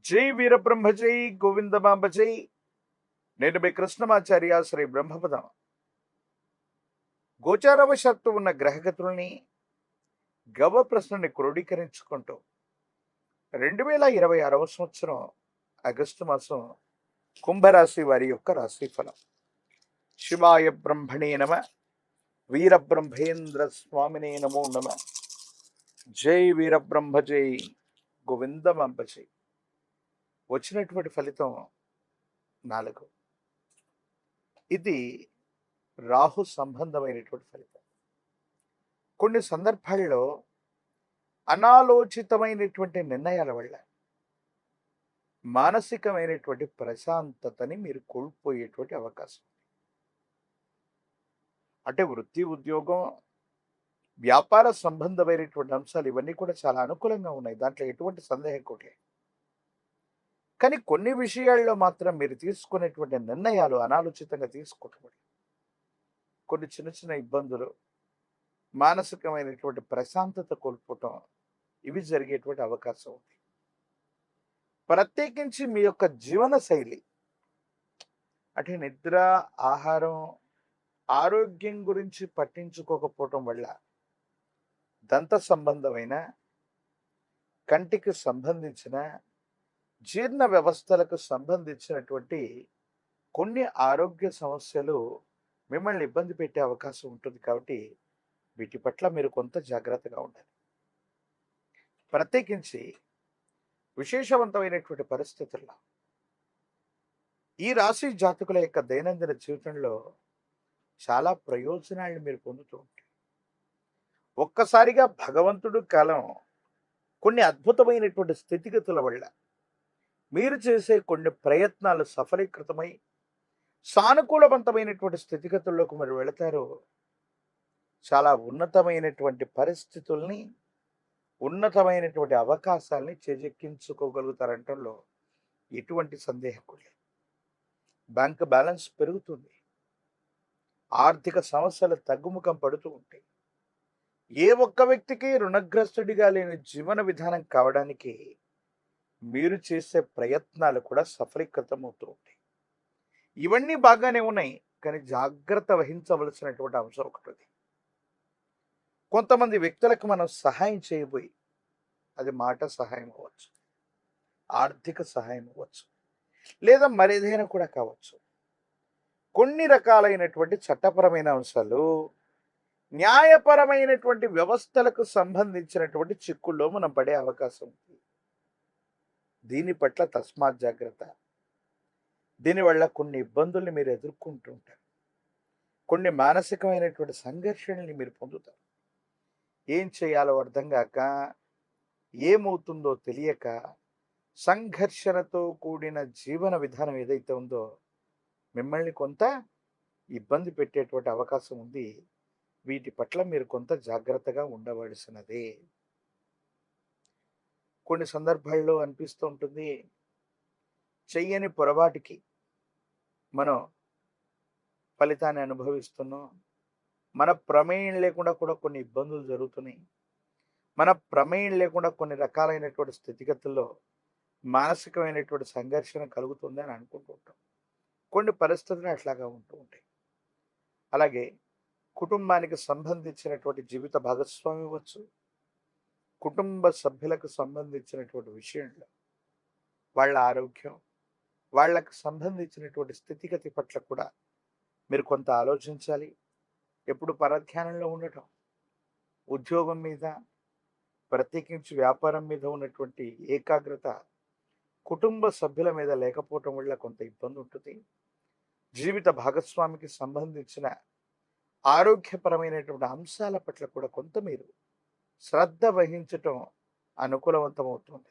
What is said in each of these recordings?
జై వీరబ్రహ్మ జై గోవిందమాంబ జై. నేను మీ కృష్ణమాచార్య శ్రీ బ్రహ్మపదం. గోచారవశాత్తు ఉన్న గ్రహగతుల్ని గవ ప్రశ్నని క్రోడీకరించుకుంటూ 2026వ సంవత్సరం ఆగస్టు మాసం కుంభరాశి వారి యొక్క రాశిఫలం. శివాయ బ్రహ్మణే నమ, వీరబ్రహ్మేంద్ర స్వామినే నమో నమ. జై వీరబ్రహ్మ జై గోవిందమాంబ జై. వచ్చినటువంటి ఫలితం 4. ఇది రాహు సంబంధమైనటువంటి ఫలితం. కొన్ని సందర్భాల్లో అనాలోచితమైనటువంటి నిర్ణయాల వల్ల మానసికమైనటువంటి ప్రశాంతతని మీరు కోల్పోయేటువంటి అవకాశం. అంటే వృత్తి, ఉద్యోగం, వ్యాపార సంబంధమైనటువంటి అంశాలు ఇవన్నీ కూడా చాలా అనుకూలంగా ఉన్నాయి. దాంట్లో ఎటువంటి సందేహం కూడా లేదు. కానీ కొన్ని విషయాల్లో మాత్రం మీరు తీసుకునేటువంటి నిర్ణయాలు అనాలోచితంగా తీసుకోవటం, కొన్ని చిన్న చిన్న ఇబ్బందులు, మానసికమైనటువంటి ప్రశాంతత కోల్పోవటం, ఇవి జరిగేటువంటి అవకాశం ఉంది. ప్రత్యేకించి మీ యొక్క జీవన శైలి అంటే నిద్ర, ఆహారం, ఆరోగ్యం గురించి పట్టించుకోకపోవటం వల్ల దంత సంబంధమైన, కంటికి సంబంధించిన, జీర్ణ వ్యవస్థలకు సంబంధించినటువంటి కొన్ని ఆరోగ్య సమస్యలు మిమ్మల్ని ఇబ్బంది పెట్టే అవకాశం ఉంటుంది. కాబట్టి వీటి పట్ల మీరు కొంత జాగ్రత్తగా ఉండాలి. ప్రత్యేకించి విశేషవంతమైనటువంటి పరిస్థితుల్లో ఈ రాశి జాతకుల యొక్క దైనందిన జీవితంలో చాలా ప్రయోజనాలను మీరు పొందుతూ ఉంటారు. ఒక్కసారిగా భగవంతుడు కాలం కొన్ని అద్భుతమైనటువంటి స్థితిగతుల వల్ల మీరు చేసే కొన్ని ప్రయత్నాలు సఫలీకృతమై సానుకూలవంతమైనటువంటి స్థితిగతుల్లోకి మీరు వెళతారు. చాలా ఉన్నతమైనటువంటి పరిస్థితుల్ని, ఉన్నతమైనటువంటి అవకాశాలని చేజెక్కించుకోగలుగుతారంటంలో ఎటువంటి సందేహం కూడా లేదు. బ్యాంక్ బ్యాలెన్స్ పెరుగుతుంది. ఆర్థిక సమస్యలు తగ్గుముఖం పడుతూ ఉంటాయి. ఏ ఒక్క వ్యక్తికి రుణగ్రస్తుడిగా లేని జీవన విధానం కావడానికి మీరు చేసే ప్రయత్నాలు కూడా సఫలీకృతం అవుతూ ఉంటాయి. ఇవన్నీ బాగానే ఉన్నాయి, కానీ జాగ్రత్త వహించవలసినటువంటి అంశం ఒకటి ఉంది. కొంతమంది వ్యక్తులకు మనం సహాయం చేయబోయి, అది మాట సహాయం అవ్వచ్చు, ఆర్థిక సహాయం అవ్వచ్చు, లేదా మరేదైనా కూడా కావచ్చు. కొన్ని రకాలైనటువంటి చట్టపరమైన అంశాలు, న్యాయపరమైనటువంటి వ్యవస్థలకు సంబంధించినటువంటి చిక్కుల్లో మనం పడే అవకాశం ఉంది. దీని పట్ల తస్మాత్ జాగ్రత్త. దీనివల్ల కొన్ని ఇబ్బందుల్ని మీరు ఎదుర్కొంటూ ఉంటారు. కొన్ని మానసికమైనటువంటి సంఘర్షణని మీరు పొందుతారు. ఏం చేయాలో అర్థం కాక, ఏమవుతుందో తెలియక, సంఘర్షణతో కూడిన జీవన విధానం ఏదైతే ఉందో మిమ్మల్ని కొంత ఇబ్బంది పెట్టేటువంటి అవకాశం ఉంది. వీటి పట్ల మీరు కొంత జాగ్రత్తగా ఉండవలసినదే. కొన్ని సందర్భాల్లో అనిపిస్తూ ఉంటుంది, చెయ్యని పొరపాటుకి మనం ఫలితాన్ని అనుభవిస్తున్నాం. మన ప్రమేయం లేకుండా కూడా కొన్ని ఇబ్బందులు జరుగుతున్నాయి. మన ప్రమేయం లేకుండా కొన్ని రకాలైనటువంటి స్థితిగతుల్లో మానసికమైనటువంటి సంఘర్షణ కలుగుతుంది అని అనుకుంటూ ఉంటాం. కొన్ని పరిస్థితులు అట్లాగా ఉంటూ ఉంటాయి. అలాగే కుటుంబానికి సంబంధించినటువంటి జీవిత భాగస్వామి అవ్వచ్చు, కుటుంబ సభ్యులకు సంబంధించినటువంటి విషయంలో వాళ్ళ ఆరోగ్యం, వాళ్ళకు సంబంధించినటువంటి స్థితిగతి పట్ల కూడా మీరు కొంత ఆలోచించాలి. ఎప్పుడు పరధ్యానంలో ఉండటం, ఉద్యోగం మీద, ప్రత్యేకించి వ్యాపారం మీద ఉన్నటువంటి ఏకాగ్రత కుటుంబ సభ్యుల మీద లేకపోవటం వల్ల కొంత ఇబ్బంది ఉంటుంది. జీవిత భాగస్వామికి సంబంధించిన ఆరోగ్యపరమైనటువంటి అంశాల పట్ల కూడా కొంత మీరు శ్రద్ధ వహించటం అనుకూలవంతమవుతుంది.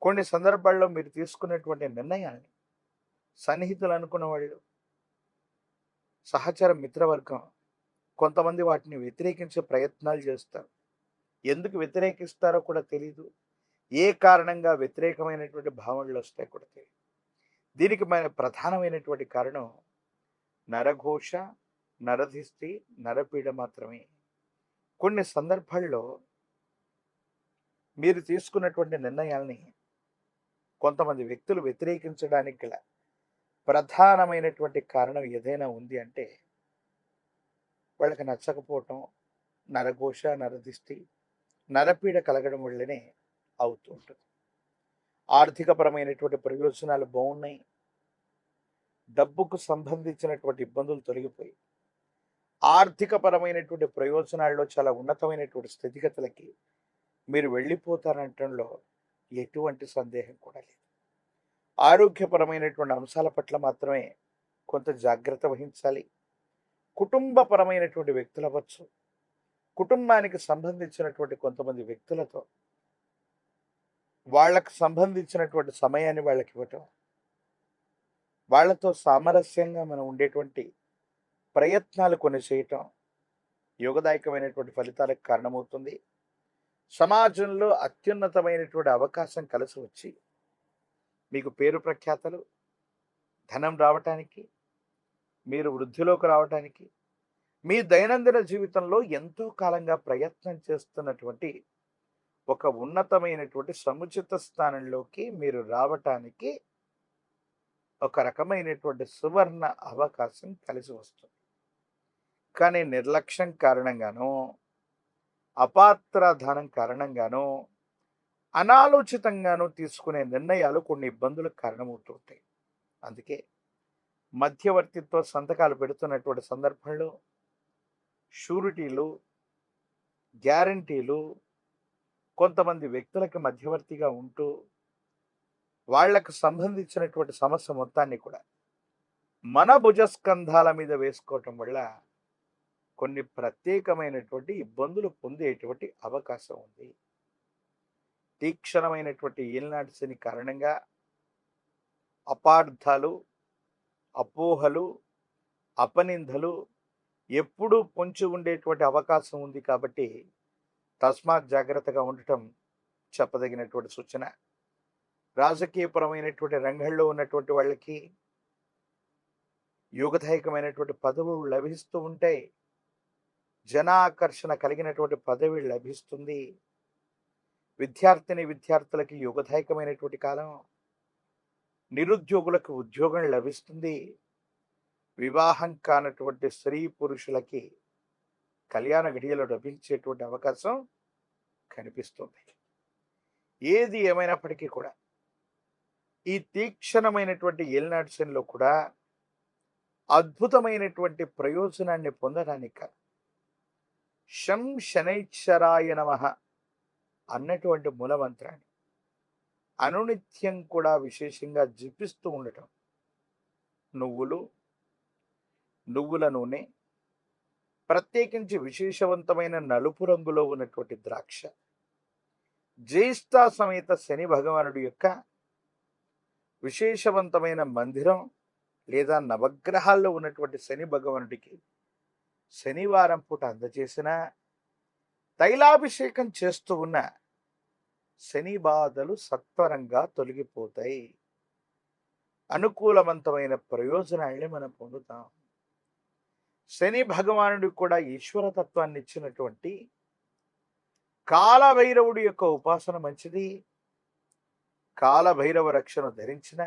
కొన్ని సందర్భాల్లో మీరు తీసుకున్నటువంటి నిర్ణయాన్ని సన్నిహితులు అనుకున్న వాళ్ళు, సహచర మిత్రవర్గం కొంతమంది వాటిని వ్యతిరేకించే ప్రయత్నాలు చేస్తారు. ఎందుకు వ్యతిరేకిస్తారో కూడా తెలియదు. ఏ కారణంగా వ్యతిరేకమైనటువంటి భావనలు వస్తాయి కూడా తెలియదు. దీనికి మన ప్రధానమైనటువంటి కారణం నరఘోష, నరధిష్టి, నరపీడ మాత్రమే. కొన్ని సందర్భాల్లో మీరు తీసుకున్నటువంటి నిర్ణయాల్ని కొంతమంది వ్యక్తులు వ్యతిరేకించడానికి గల ప్రధానమైనటువంటి కారణం ఏదైనా ఉంది అంటే వాళ్ళకి నచ్చకపోవటం, నరఘోష, నరదిష్టి, నరపీడ కలగడం వల్లనే అవుతూ ఉంటుంది. ఆర్థికపరమైనటువంటి ప్రయోజనాలు బాగున్నాయి, డబ్బుకు సంబంధించినటువంటి ఇబ్బందులు తొలగిపోయి ఆర్థికపరమైనటువంటి ప్రయోజనాల్లో చాలా ఉన్నతమైనటువంటి స్థితిగతులకి మీరు వెళ్ళిపోతారనటంలో ఎటువంటి సందేహం కూడా లేదు. ఆరోగ్యపరమైనటువంటి అంశాల పట్ల మాత్రమే కొంత జాగ్రత్త వహించాలి. కుటుంబపరమైనటువంటి వ్యక్తులు అవ్వచ్చు, కుటుంబానికి సంబంధించినటువంటి కొంతమంది వ్యక్తులతో వాళ్ళకు సంబంధించినటువంటి సమయాన్ని వాళ్ళకి ఇవ్వటం, వాళ్ళతో సామరస్యంగా మనం ఉండేటువంటి ప్రయత్నాలు కొన్ని చేయటం యోగదాయకమైనటువంటి ఫలితాలకు కారణమవుతుంది. సమాజంలో అత్యున్నతమైనటువంటి అవకాశం కలిసి వచ్చి మీకు పేరు ప్రఖ్యాతలు, ధనం రావటానికి, మీరు వృద్ధిలోకి రావటానికి, మీ దైనందిన జీవితంలో ఎంతో కాలంగా ప్రయత్నం చేస్తున్నటువంటి ఒక ఉన్నతమైనటువంటి సముచిత స్థానంలోకి మీరు రావటానికి ఒక రకమైనటువంటి సువర్ణ అవకాశం కలిసి వస్తుంది. కానీ నిర్లక్ష్యం కారణంగానో, అపాత్రాధానం కారణంగానో, అనాలోచితంగానో తీసుకునే నిర్ణయాలు కొన్ని ఇబ్బందులకు కారణమవుతుంటాయి. అందుకే మధ్యవర్తిత్వ సంతకాలు పెడుతున్నటువంటి సందర్భంలో షూరిటీలు, గ్యారంటీలు కొంతమంది వ్యక్తులకు మధ్యవర్తిగా ఉంటూ వాళ్లకు సంబంధించినటువంటి సమస్య మొత్తాన్ని కూడా మన భుజస్కంధాల మీద వేసుకోవటం వల్ల కొన్ని ప్రత్యేకమైనటువంటి ఇబ్బందులు పొందేటువంటి అవకాశం ఉంది. తీక్షణమైనటువంటి ఏలినాటి శని కారణంగా అపార్థాలు, అపోహలు, అపనిందలు ఎప్పుడూ పొంచి ఉండేటువంటి అవకాశం ఉంది. కాబట్టి తస్మాత్ జాగ్రత్తగా ఉండటం చెప్పదగినటువంటి సూచన. రాజకీయపరమైనటువంటి రంగంలో ఉన్నటువంటి వాళ్ళకి యోగదాయకమైనటువంటి పదవులు లభిస్తూ ఉంటాయి. జనాకర్షణ కలిగినటువంటి పదవి లభిస్తుంది. విద్యార్థులకి యోగదాయకమైనటువంటి కాలం. నిరుద్యోగులకు ఉద్యోగం లభిస్తుంది. వివాహం కానటువంటి స్త్రీ పురుషులకి కళ్యాణ గడియలో లభించేటువంటి అవకాశం కనిపిస్తుంది. ఏది ఏమైనప్పటికీ కూడా ఈ తీక్షణమైనటువంటి ఏలినాటి శనిలో కూడా అద్భుతమైనటువంటి ప్రయోజనాన్ని పొందడానికి శం శనైశ్వరాయ నమః అన్నటువంటి మూలమంత్రాన్ని అనునిత్యం కూడా విశేషంగా జపిస్తూ ఉండటం, నువ్వుల నూనె, ప్రత్యేకించి విశేషవంతమైన నలుపు రంగులో ఉన్నటువంటి ద్రాక్ష, జ్యేష్ఠ సమేత శని భగవానుడి యొక్క విశేషవంతమైన మందిరం లేదా నవగ్రహాల్లో ఉన్నటువంటి శని భగవానుడికి శనివారం పూట అందజేసిన తైలాభిషేకం చేస్తూ ఉన్న శని బాధలు సత్వరంగా తొలగిపోతాయి. అనుకూలవంతమైన ప్రయోజనాల్ని మనం పొందుతాం. శని భగవానుడికి కూడా ఈశ్వరతత్వాన్ని ఇచ్చినటువంటి కాలభైరవుడి యొక్క ఉపాసన మంచిది. కాలభైరవ రక్షణ ధరించిన,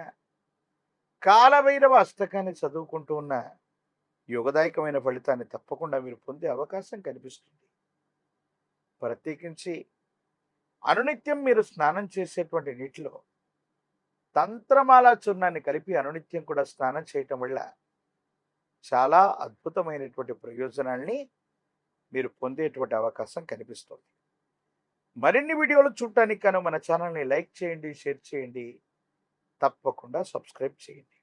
కాలభైరవ అష్టకాన్ని చదువుకుంటూ ఉన్న యోగదాయకమైన ఫలితాన్ని తప్పకుండా మీరు పొందే అవకాశం కనిపిస్తుంది. ప్రత్యేకించి అనునిత్యం మీరు స్నానం చేసేటువంటి నీటిలో తంత్రమాల చూర్ణాన్ని కలిపి అనునిత్యం కూడా స్నానం చేయటం వల్ల చాలా అద్భుతమైనటువంటి ప్రయోజనాల్ని మీరు పొందేటువంటి అవకాశం కనిపిస్తుంది. మరిన్ని వీడియోలు చూడటానికి గాను మన ఛానల్ని లైక్ చేయండి, షేర్ చేయండి, తప్పకుండా సబ్స్క్రైబ్ చేయండి.